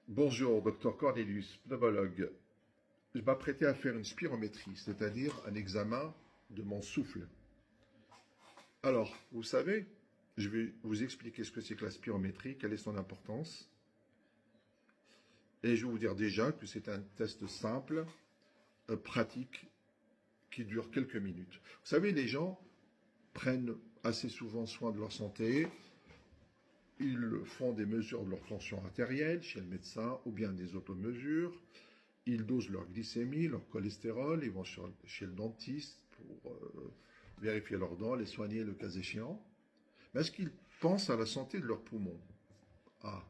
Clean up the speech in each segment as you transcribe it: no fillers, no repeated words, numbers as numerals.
Bonjour, docteur Cornelius, pneumologue. Je m'apprêtais à faire une spirométrie, c'est-à-dire un examen de mon souffle. Alors, vous savez, je vais vous expliquer ce que c'est que la spirométrie, quelle est son importance. Et je vais vous dire déjà que c'est un test simple, pratique, qui dure quelques minutes. Vous savez, les gens prennent assez souvent soin de leur santé. Ils font des mesures de leur tension artérielle chez le médecin ou bien des automesures. Ils dosent leur glycémie, leur cholestérol, ils vont chez le dentiste pour vérifier leurs dents, les soigner le cas échéant. Mais est-ce qu'ils pensent à la santé de leurs poumons? Ah.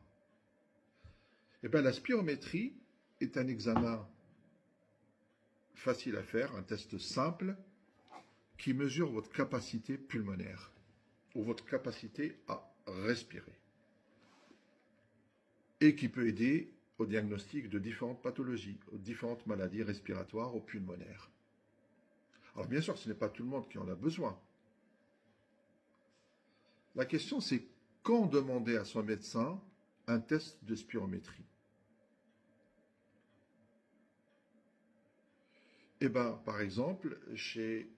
Eh bien, la spirométrie est un examen facile à faire, un test simple qui mesure votre capacité pulmonaire ou votre capacité à respirer et qui peut aider au diagnostic de différentes pathologies, aux différentes maladies respiratoires ou pulmonaires. Alors bien sûr, ce n'est pas tout le monde qui en a besoin. La question, c'est quand demander à son médecin un test de spirométrie? Eh bien, par exemple, chez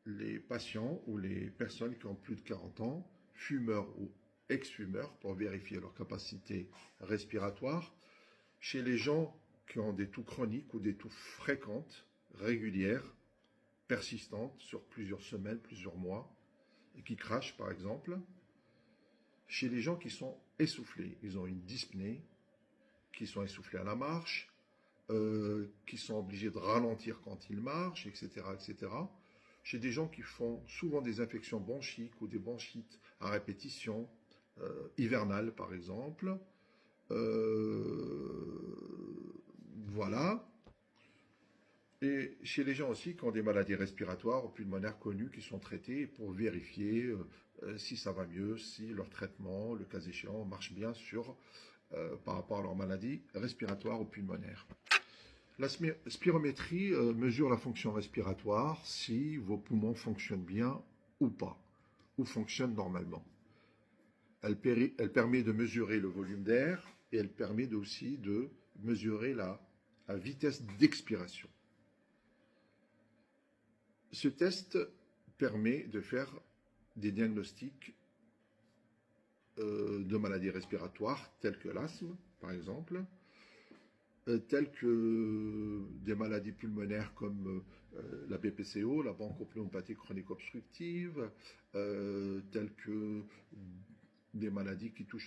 les patients ou les personnes qui ont plus de 40 ans, fumeurs ou ex-fumeurs, pour vérifier leur capacité respiratoire, chez les gens qui ont des toux chroniques ou des toux fréquentes, régulières, persistantes sur plusieurs semaines, plusieurs mois, et qui crachent par exemple, chez les gens qui sont essoufflés, ils ont une dyspnée, qui sont essoufflés à la marche, qui sont obligés de ralentir quand ils marchent, etc., etc. Chez des gens qui font souvent des infections bronchiques ou des bronchites à répétition, hivernales par exemple. Voilà. Et chez les gens aussi qui ont des maladies respiratoires ou pulmonaires connues qui sont traitées pour vérifier si ça va mieux, si leur traitement, le cas échéant, marche bien par rapport à leur maladie respiratoire ou pulmonaire. La spirométrie mesure la fonction respiratoire, si vos poumons fonctionnent bien ou pas, ou fonctionnent normalement. Elle permet de mesurer le volume d'air et elle permet aussi de mesurer la vitesse d'expiration. Ce test permet de faire des diagnostics de maladies respiratoires telles que l'asthme, par exemple, telles que des maladies pulmonaires comme la BPCO, la bronchopneumopathie chronique obstructive, telles que des maladies qui touchent